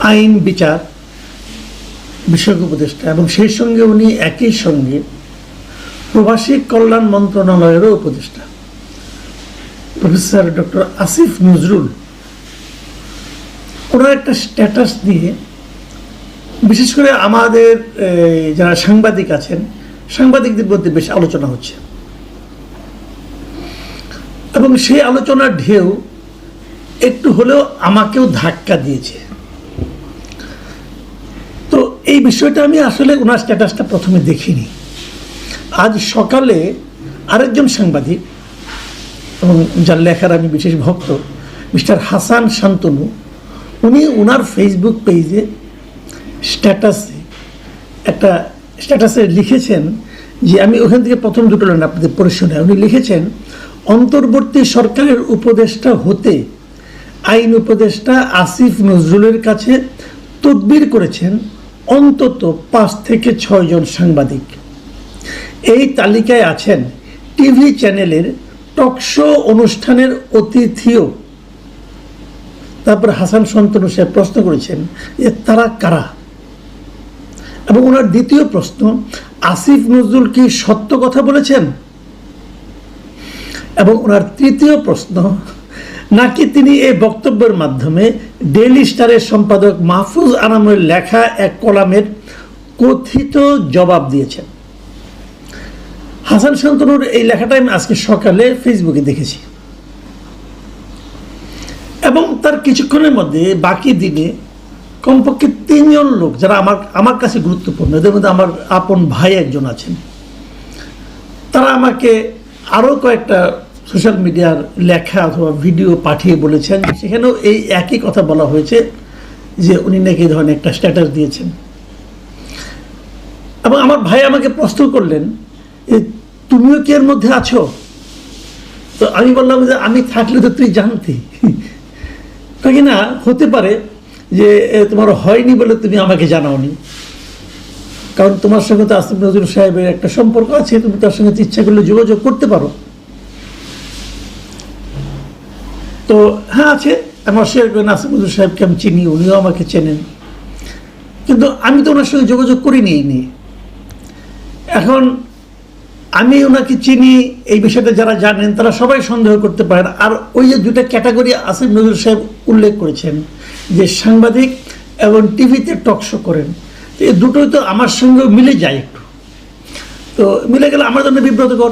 আইন বিচার বিষয়ক উপদেষ্টা এবং সেই সঙ্গে উনি একই সঙ্গে প্রবাসী কল্যাণ মন্ত্রণালয়েরও উপদেষ্টা প্রফেসর ডক্টর আসিফ নজরুল ওনার একটা স্ট্যাটাস দিয়ে বিশেষ করে আমাদের যারা সাংবাদিক আছেন সাংবাদিকদের মধ্যে বেশ আলোচনা হচ্ছে এবং সেই আলোচনার ঢেউ একটু হলেও আমাকেও ধাক্কা দিয়েছে। তো এই বিষয়টা আমি আসলে ওনার স্ট্যাটাসটা প্রথমে দেখিনি। আজ সকালে আরেকজন সাংবাদিক এবং যার লেখার আমি বিশেষ ভক্ত মিস্টার হাসান শান্তনু উনি ওনার ফেসবুক পেজে স্ট্যাটাসে লিখেছেন যে আমি ওখান থেকে প্রথম দুটো লাইন আপনাদের পড়ে শোনাই। উনি লিখেছেন, অন্তর্বর্তী সরকারের উপদেষ্টা হতে আইন উপদেষ্টা আসিফ নজরুলের কাছে তদবির করেছেন অন্তত 5 থেকে 6 জন সাংবাদিক। এই তালিকায় আছেন টিভি চ্যানেলের টকশো অনুষ্ঠানের অতিথিও। তারপর হাসান শান্তনু সাহেব প্রশ্ন করেছেন যে তারা কারা, এবং ওনার দ্বিতীয় প্রশ্ন, আসিফ নজরুল কি সত্য কথা বলেছেন, এবং ওনার তৃতীয় প্রশ্ন, নাকি তিনি এই বক্তব্যের মাধ্যমে ডেইলি স্টারের সম্পাদক মাহফুজ আনামের লেখা এক কলামের কথিত জবাব দিয়েছেন। হাসান শান্তনুর এই লেখাটা আমি আজকে সকালে ফেসবুকে দেখেছি এবং তার কিছুক্ষণের মধ্যে বাকি দিনে কমপক্ষে 3 জন লোক যারা আমার কাছে গুরুত্বপূর্ণ, এদের মধ্যে আমার আপন ভাই একজন আছেন, তারা আমাকে আরও কয়েকটা সোশ্যাল মিডিয়ার লেখা অথবা ভিডিও পাঠিয়ে বলেছেন সেখানেও এই একই কথা বলা হয়েছে যে উনি নাকি এই ধরনের একটা স্ট্যাটাস দিয়েছেন। এবং আমার ভাই আমাকে প্রশ্ন করলেন তুমিও কি এর মধ্যে আছো? তো আমি বললাম যে আমি থাকলে তো তুই জানতি, নাকি না হতে পারে যে তোমার হয়নি বলে তুমি আমাকে জানাওনি, কারণ তোমার সঙ্গে তো আসিফ নজরুল সাহেবের একটা সম্পর্ক আছে, তুমি তার সঙ্গে ইচ্ছা করলে যোগাযোগ করতে পারো। তো হ্যাঁ আছে, আমার শেয়ার করেন আসিফ নজরুল সাহেবকে আমি চিনি, উনিও আমাকে চেনেন, কিন্তু আমি তো ওনার সঙ্গে যোগাযোগ করিনি এই নিয়ে। এখন আমি ওনাকে চিনি এই বিষয়টা যারা জানেন তারা সবাই সন্দেহ করতে পারেন। আর ওই যে দুটা ক্যাটাগরি আসিফ নজরুল সাহেব উল্লেখ করেছেন যে সাংবাদিক এবং টিভিতে টকশো করেন, এই দুটোই তো আমার সঙ্গে মিলে যায় একটু, তো মিলে গেলে আমার জন্য বিব্রতকর।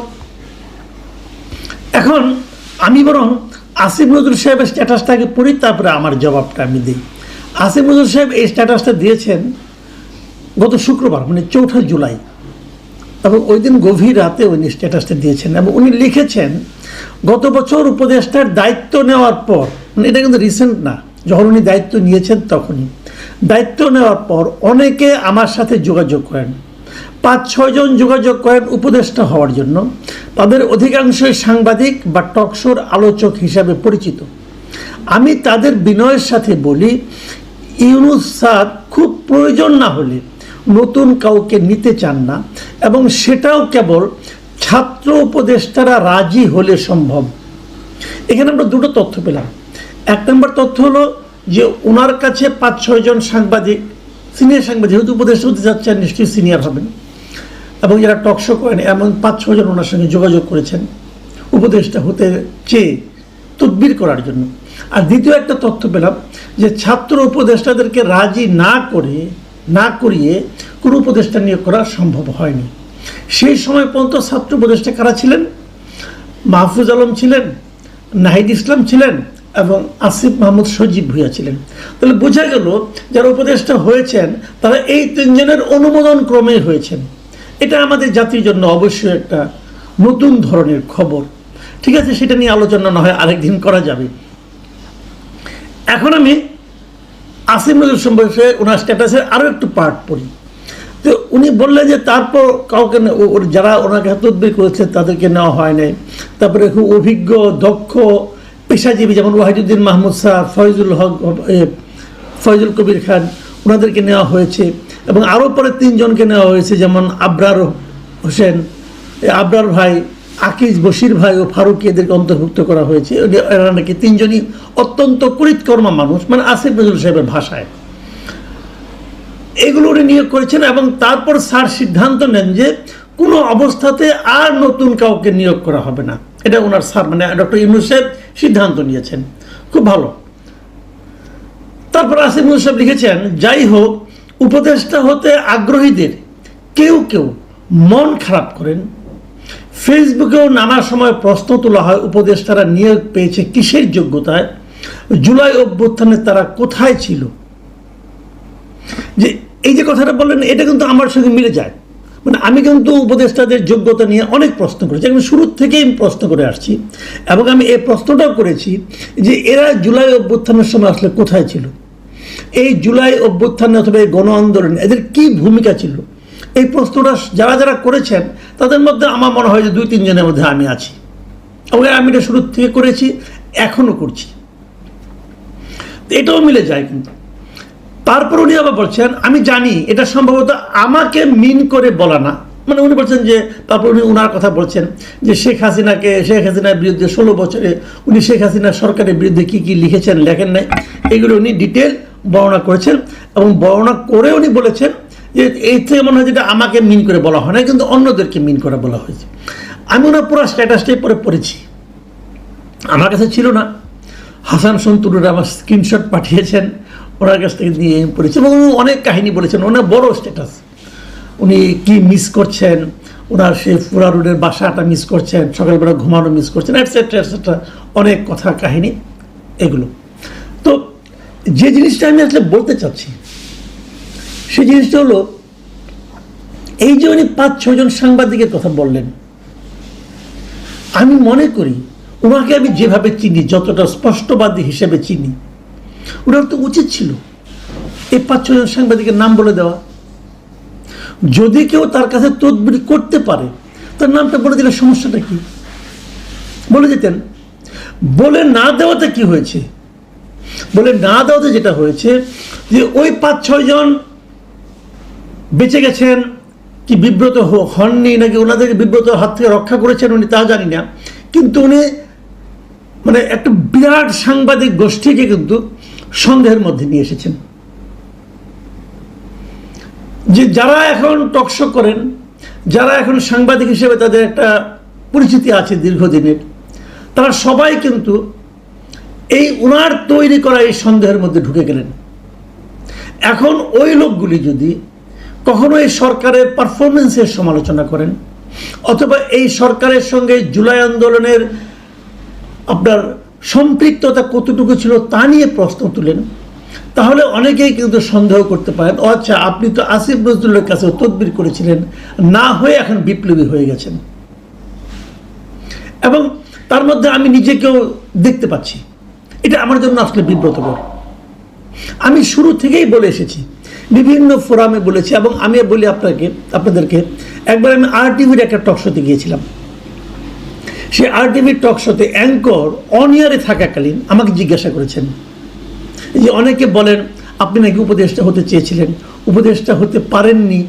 এখন আমি বরং আসিফ নজরুল সাহেবের স্ট্যাটাসটাকে পড়ি, তারপরে আমার জবাবটা আমি দিই। আসিফ নজরুল সাহেব এই স্ট্যাটাসটা দিয়েছেন গত শুক্রবার, মানে 4 জুলাই, এবং ওই দিন গভীর রাতে উনি স্ট্যাটাসটা দিয়েছেন এবং উনি লিখেছেন গত বছর উপদেষ্টার দায়িত্ব নেওয়ার পর, মানে এটা কিন্তু রিসেন্ট না, যখন উনি দায়িত্ব নিয়েছেন তখনই, দায়িত্ব নেওয়ার পর অনেকে আমার সাথে যোগাযোগ করেন, 5-6 জন যোগাযোগ করেন উপদেষ্টা হওয়ার জন্য। তাদের অধিকাংশই সাংবাদিক বা টকশোর আলোচক হিসাবে পরিচিত। আমি তাদের বিনয়ের সাথে বলি, ইউনূস স্যার খুব প্রয়োজন না হলে নতুন কাউকে নিতে চান না, এবং সেটাও কেবল ছাত্র উপদেষ্টারা রাজি হলে সম্ভব। এখানে আমরা দুটো তথ্য পেলাম। 1 নম্বর তথ্য হলো যে ওনার কাছে 5-6 জন সাংবাদিক, সিনিয়র সাংবাদিক, যেহেতু উপদেষ্টা হতে যাচ্ছেন নিশ্চয়ই সিনিয়র হবেন, এবং যারা টকশো করেন এমন 5-6 জন ওনার সঙ্গে যোগাযোগ করেছেন উপদেষ্টা হতে চেয়ে তদবির করার জন্য। আর দ্বিতীয় একটা তথ্য পেলাম যে ছাত্র উপদেষ্টাদেরকে রাজি না করিয়ে কোনো উপদেষ্টা নিয়োগ করা সম্ভব হয়নি। সেই সময় পর্যন্ত ছাত্র উপদেষ্টা কারা ছিলেন? মাহফুজ আলম ছিলেন, নাহিদ ইসলাম ছিলেন এবং আসিফ মাহমুদ সজীব ভুঁইয়া ছিলেন। তাহলে বোঝা গেল যারা উপদেষ্টা হয়েছেন তারা এই 3 জনের অনুমোদন ক্রমে হয়েছেন। এটা আমাদের জাতির জন্য অবশ্যই একটা নতুন ধরনের খবর। ঠিক আছে, সেটা নিয়ে আলোচনা না হয় আরেকদিন করা যাবে। এখন আমি আসিফ নজরুল সম্পর্কে ওনার স্ট্যাটাসের আরও একটু পার্ট পড়ি। তো উনি বললেন যে তারপর কাউকে যারা ওনাকে তদবির করেছে তাদেরকে নেওয়া হয় নাই। তারপরে খুব অভিজ্ঞ দক্ষ পেশাজীবী যেমন ওয়াহিদুদ্দিন মাহমুদ স্যার, ফয়জুল কবির খান, ওনাদেরকে নেওয়া হয়েছে, এবং আরও পরে 3 জনকে নেওয়া হয়েছে, যেমন আবরার হোসেন, আবরার ভাই, আকিজ বশির ভাই ও ফারুকি, এদেরকে অন্তর্ভুক্ত করা হয়েছে। এরা নাকি 3 জনই অত্যন্ত কৃতকর্মা মানুষ, মানে আসিফ নজরুল সাহেবের ভাষায়। এগুলো উনি নিয়োগ করেছেন এবং তারপর স্যার সিদ্ধান্ত নেন যে কোনো অবস্থাতে আর নতুন কাউকে নিয়োগ করা হবে না। এটা ওনার স্যার মানে ডক্টর ইউনূস সাহেব সিদ্ধান্ত নিয়েছেন, খুব ভালো। তারপর আসিফ নজরুল সাহেব লিখেছেন, যাই হোক উপদেষ্টা হতে আগ্রহীদের কেউ কেউ মন খারাপ করেন। ফেসবুকেও নানা সময় প্রশ্ন তোলা হয় উপদেষ্টারা নিয়োগ পেয়েছে কিসের যোগ্যতায়, জুলাই অভ্যুত্থানে তারা কোথায় ছিল। যে এই যে কথাটা বললেন এটা কিন্তু আমার সঙ্গে মিলে যায়। মানে আমি কিন্তু উপদেষ্টাদের যোগ্যতা নিয়ে অনেক প্রশ্ন করেছি, একদম শুরুর থেকেই আমি প্রশ্ন করে আসছি এবং আমি এই প্রশ্নটাও করেছি যে এরা জুলাই অভ্যুত্থানের সময় আসলে কোথায় ছিল, এই জুলাই অভ্যুত্থানে অথবা এই গণ আন্দোলনে এদের কি ভূমিকা ছিল। এই প্রশ্নটা যারা যারা করেছেন তাদের মধ্যে আমার মনে হয় যে 2-3 জনের মধ্যে আমি আছি এবং আমি এটা শুরু থেকে করেছি, এখনো করছি। এটাও মিলে যায় কিন্তু। তারপর উনি আবার বলছেন, আমি জানি এটা সম্ভবত আমাকে মিন করে বলা না, মানে উনি বলছেন যে তারপর উনি ওনার কথা বলছেন যে শেখ হাসিনার বিরুদ্ধে 16 বছরে উনি শেখ হাসিনা সরকারের বিরুদ্ধে কি কি লিখেছেন লেখেন নাই এগুলো উনি ডিটেল বর্ণনা করেছেন এবং বর্ণনা করে উনি বলেছেন যে এই থেকে মনে হয় যেটা আমাকে মিন করে বলা হয় না, কিন্তু অন্যদেরকে মিন করে বলা হয়েছে। আমি ওনার পুরো স্ট্যাটাসটাই পরে পড়েছি, আমার কাছে ছিল না। হাসান সন্তুরের আমার স্ক্রিনশট পাঠিয়েছেন, ওনার কাছ থেকে নিয়ে পড়েছি এবং উনি অনেক কাহিনী বলেছেন, অনেক বড় স্ট্যাটাস। উনি কি মিস করছেন, ওনার সেই ফুরা রোডের বাসাটা মিস করছেন, সকালবেলা ঘুমানো মিস করছেন, এটসেট্রা এটসেট্রা, অনেক কথা কাহিনী এগুলো। তো যে জিনিসটা আমি আসলে বলতে চাচ্ছি সেই জিনিসটা হলো এই যে উনি 5-6 জন সাংবাদিকের কথা বললেন, আমি মনে করি ওনাকে আমি যেভাবে চিনি, যতটা স্পষ্টবাদী হিসেবে চিনি, ওনার তো উচিত ছিল এই 5-6 জন সাংবাদিকের নাম বলে দেওয়া। যদি কেউ তার কাছে তদবির করতে পারে তার নামটা বলে দিলে সমস্যাটা কি, বলে দিতেন। বলে না দেওয়াতে কি হয়েছে, বলে না দেওয়াতে যেটা হয়েছে যে ওই 5-6 জন বেঁচে গেছেন কি বিব্রত হননি, নাকি ওনাদেরকে বিব্রত হাত থেকে রক্ষা করেছেন উনি তা জানি না, কিন্তু উনি মানে একটা বিরাট সাংবাদিক গোষ্ঠীকে কিন্তু সন্দেহের মধ্যে নিয়ে এসেছেন। যে যারা এখন টকশো করেন, যারা এখন সাংবাদিক হিসেবে তাদের একটা পরিচিতি আছে দীর্ঘদিনের, তারা সবাই কিন্তু এই ওনার তৈরি করা এই সন্দেহের মধ্যে ঢুকে গেলেন। এখন ওই লোকগুলি যদি কখনো এই সরকারের পারফরমেন্সের সমালোচনা করেন অথবা এই সরকারের সঙ্গে জুলাই আন্দোলনের আপনার সম্পৃক্ততা কতটুকু ছিল তা নিয়ে প্রশ্ন তুলেন, তাহলে অনেকেই কিন্তু সন্দেহ করতে পারেন, আচ্ছা আপনি তো আসিফ নজরুলের কাছে তদবির করেছিলেন, না হয়ে এখন বিপ্লবী হয়ে গেছেন। এবং তার মধ্যে আমি নিজেকেও দেখতে পাচ্ছি, এটা আমার জন্য আসলে বিব্রতকর। আমি শুরু থেকেই বলে এসেছি, বিভিন্ন ফোরামে বলেছি এবং আমি বলি আপনাদেরকে, একবার আমি RTV-র একটা টক শোতে গিয়েছিলাম। সেই RTV টক শোতে অ্যাঙ্কর অন ইয়ারে থাকাকালীন আমাকে জিজ্ঞাসা করেছেন যে অনেকে বলেন আপনি নাকি উপদেষ্টা হতে চেয়েছিলেন, উপদেষ্টা হতে পারেননি,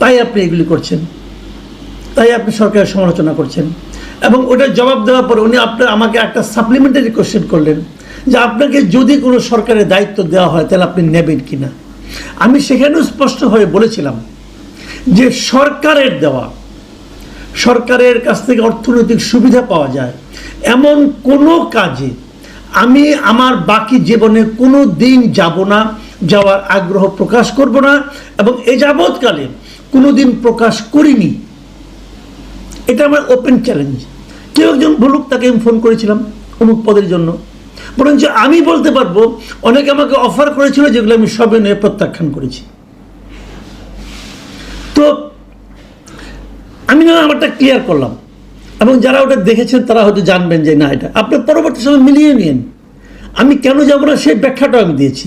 তাই আপনি এগুলি করছেন, তাই আপনি সরকারের সমালোচনা করছেন। এবং ওটার জবাব দেওয়ার পরে উনি আমাকে একটা সাপ্লিমেন্টারি কোশ্চেন করলেন যে আপনাকে যদি কোনো সরকারের দায়িত্ব দেওয়া হয় তাহলে আপনি নেবেন কিনা। আমি সেখানেও স্পষ্ট হয়ে বলেছিলাম যে সরকারের কাছ থেকে অর্থনৈতিক সুবিধা পাওয়া যায় এমন কোনো কাজে আমি আমার বাকি জীবনে কোনো দিন যাব না, যাওয়ার আগ্রহ প্রকাশ করব না এবং এ যাবৎকালে কোনো দিন প্রকাশ করিনি। এটা আমার ওপেন চ্যালেঞ্জ। কেউ একজন বলুক, তাকে আমি ফোন করেছিলাম অমুক পদের জন্য, বরঞ্চ আমি বলতে পারবো অনেকে আমাকে অফার করেছিল যেগুলো আমি সবে নিয়ে প্রত্যাখ্যান করেছি। তো আমি না আমারটা ক্লিয়ার করলাম এবং যারা ওটা দেখেছেন তারা হয়তো জানবেন যে না, এটা আপনি পরবর্তী সময় মিলিয়ে নিন। আমি কেন যাব না সেই ব্যাখ্যাটাও আমি দিয়েছি।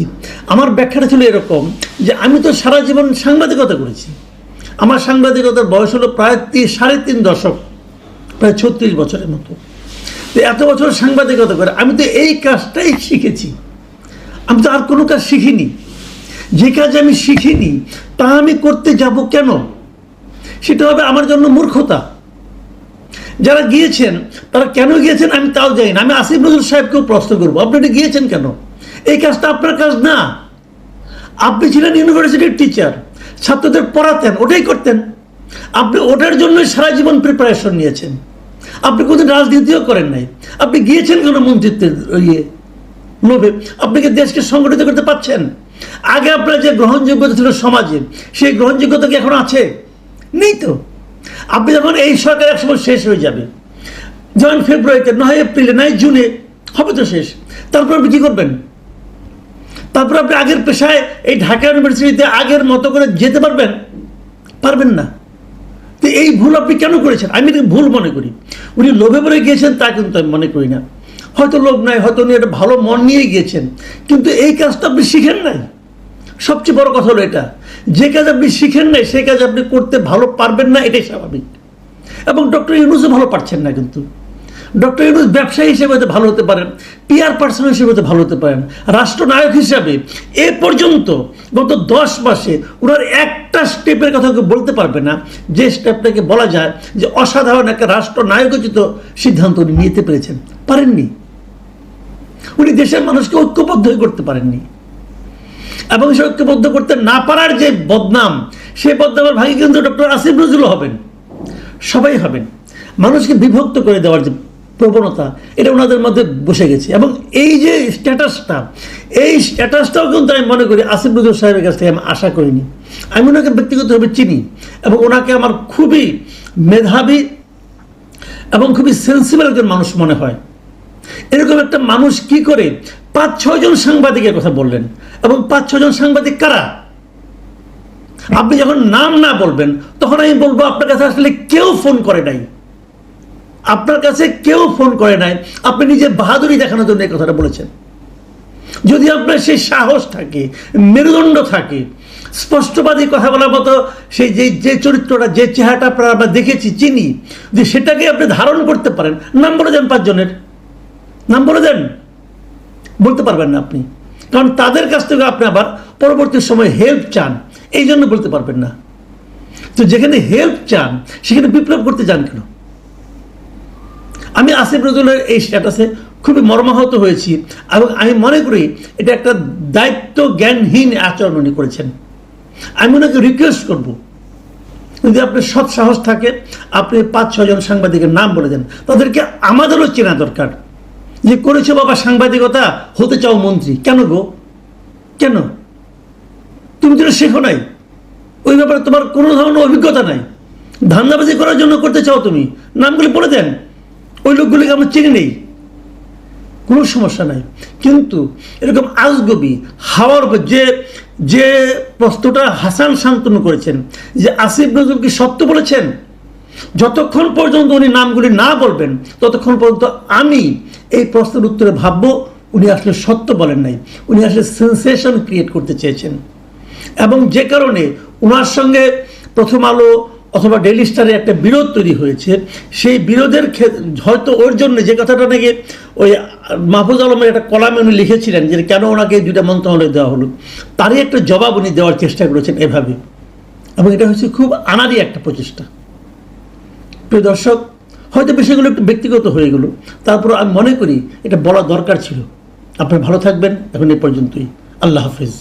আমার ব্যাখ্যাটা ছিল এরকম যে আমি তো সারা জীবন সাংবাদিকতা করেছি, আমার সাংবাদিকতার বয়স হলো প্রায় 3.5 দশক, প্রায় 36 বছরের মতো। তো এত বছর সাংবাদিকতা করে আমি তো এই কাজটাই শিখেছি, আমি তো আর কোনো কাজ শিখিনি। যে কাজ আমি শিখিনি তা আমি করতে যাব কেন, সেটা হবে আমার জন্য মূর্খতা। যারা গিয়েছেন তারা কেন গিয়েছেন আমি তাও জানি না। আমি আসিফ নজরুল সাহেবকেও প্রশ্ন করবো, আপনি গিয়েছেন কেন? এই কাজটা আপনার কাজ না। আপনি ছিলেন ইউনিভার্সিটির টিচার, ছাত্রদের পড়াতেন, ওটাই করতেন। আপনি ওটার জন্যই সারা জীবন প্রিপারেশন নিয়েছেন। আপনি কোনোদিন রাজনীতিও করেন নাই। আপনি গিয়েছেন কোনো মন্ত্রিত্বের লোভে? আপনি কি দেশকে সংগঠিত করতে পারছেন? আগে আপনার যে গ্রহণযোগ্যতা ছিল সমাজে, সেই গ্রহণযোগ্যতা কি এখন আছে? নেই তো। আপনি যখন এই সরকার একসময় শেষ হয়ে যাবে, যেমন ফেব্রুয়ারিতে, নয় এপ্রিলে, নয় জুনে হবে তো শেষ, তারপর আপনি কী করবেন? তারপর আপনি আগের পেশায় এই ঢাকা ইউনিভার্সিটিতে আগের মতো করে যেতে পারবেন? পারবেন না। তো এই ভুল আপনি কেন করেছেন? আমি এটা ভুল মনে করি। উনি লোভে পড়ে গিয়েছেন তা কিন্তু আমি মনে করি না। হয়তো লোভ নাই, হয়তো উনি একটা ভালো মন নিয়ে গিয়েছেন, কিন্তু এই কাজটা আপনি শিখেন নাই। সবচেয়ে বড় কথা হলো এটা, যে কাজ আপনি শিখেন নাই সেই কাজ আপনি করতে ভালো পারবেন না, এটাই স্বাভাবিক। এবং ডক্টর ইউনূসও ভালো পারছেন না। কিন্তু ডক্টর ইউনূস ব্যবসায়ী হিসেবে হয়তো ভালো হতে পারেন, পিআর পার্সন হিসেবে হয়তো ভালো হতে পারেন, রাষ্ট্রনায়ক হিসাবে এ পর্যন্ত গত 10 মাসে ওনার একটা স্টেপের কথা কেউ বলতে পারবে না যে স্টেপটাকে বলা যায় যে অসাধারণ একটা রাষ্ট্রনায়কোচিত সিদ্ধান্ত উনি নিতে পেরেছেন। পারেননি। উনি দেশের মানুষকে ঐক্যবদ্ধ করতে পারেননি। এবং সে ঐক্যবদ্ধ করতে না পারার যে বদনাম, সেই বদনামের ভাগে কিন্তু ডক্টর আসিফ নজরুলও হবেন, সবাই হবেন। মানুষকে বিভক্ত করে দেওয়ার যে প্রবণতা, এটা ওনাদের মধ্যে বসে গেছে। এবং এই যে স্ট্যাটাসটা, এই স্ট্যাটাসটাও কিন্তু আমি মনে করি আসিফ নজরুল সাহেবের কাছ থেকে আমি আশা করিনি। আমি ওনাকে ব্যক্তিগতভাবে চিনি এবং ওনাকে আমার খুবই মেধাবী এবং খুবই সেন্সিবল একজন মানুষ মনে হয়। এরকম একটা মানুষ কি করে 5-6 জন সাংবাদিকের কথা বললেন? এবং 5-6 জন সাংবাদিক কারা? আপনি যখন নাম না বলবেন তখন আমি বলবো আপনার কাছে আসলে কেউ ফোন করে নাই। আপনার কাছে কেউ ফোন করে নাই, আপনি নিজে বাহাদুরি দেখানোর জন্য এই কথাটা বলেছেন। যদি আপনার সেই সাহস থাকে, মেরুদণ্ড থাকে, স্পষ্টবাদী কথা বলার মতো সেই যে চরিত্রটা, যে চেহারাটা আমরা দেখেছি, চিনি, যে সেটাকে আপনি ধারণ করতে পারেন, নাম বলে দেন 5 জনের নাম বলে দেন। বলতে পারবেন না আপনি, কারণ তাদের কাছ থেকে আপনি আবার পরবর্তী সময় হেল্প চান, এই জন্য বলতে পারবেন না। তো যেখানে হেল্প চান সেখানে বিপ্লব করতে যান কেন? আমি আসিফ নজরুলের এই স্ট্যাটাসে খুবই মর্মাহত হয়েছি এবং আমি মনে করি এটা একটা দায়িত্ব জ্ঞানহীন আচরণ উনি করেছেন। আমি ওনাকে রিকোয়েস্ট করব, যদি আপনার সৎ সাহস থাকে আপনি 5-6 জন সাংবাদিকের নাম বলে দেন। তাদেরকে আমাদেরও চেনা দরকার যে করেছো বাবা সাংবাদিকতা, হতে চাও মন্ত্রী। কেন গো? কেন? তুমি তো শেখো নাই, ওই ব্যাপারে তোমার কোনো ধরনের অভিজ্ঞতা নাই, ধান্দাবাজি করার জন্য করতে চাও তুমি। নামগুলি বলে দেন, ওই লোকগুলিকে আমরা চিনি নেই, কোনো সমস্যা নাই। কিন্তু এরকম আজগবি হাওয়ার উপর যে প্রশ্নটা হাসান শান্তনু করেছেন যে আসিফ নজরুল কি সত্য বলেছেন, যতক্ষণ পর্যন্ত উনি নামগুলি না বলবেন ততক্ষণ পর্যন্ত আমি এই প্রশ্নের উত্তরে ভাববো উনি আসলে সত্য বলেন নাই, উনি আসলে সেন্সেশন ক্রিয়েট করতে চেয়েছেন। এবং যে কারণে ওনার সঙ্গে প্রথম আলো অথবা ডেইলি স্টারে একটা বিরোধ তৈরি হয়েছে, সেই বিরোধের হয়তো ওর জন্য যে কথাটা নাকি ওই মাহফুজ আলমের একটা কলামে উনি লিখেছিলেন যে কেন ওনাকে 2টা মন্ত্রণালয় দেওয়া হলো, তারই একটা জবাব উনি দেওয়ার চেষ্টা করেছেন এভাবে। এবং এটা হচ্ছে খুব আনাড়ি একটা প্রচেষ্টা। প্রিয় দর্শক, হয়তো বিষয়গুলো একটু ব্যক্তিগত হয়ে গেল, তারপর আমি মনে করি এটা বলা দরকার ছিল। আপনারা ভালো থাকবেন। এখন এই পর্যন্তই। আল্লাহ হাফিজ।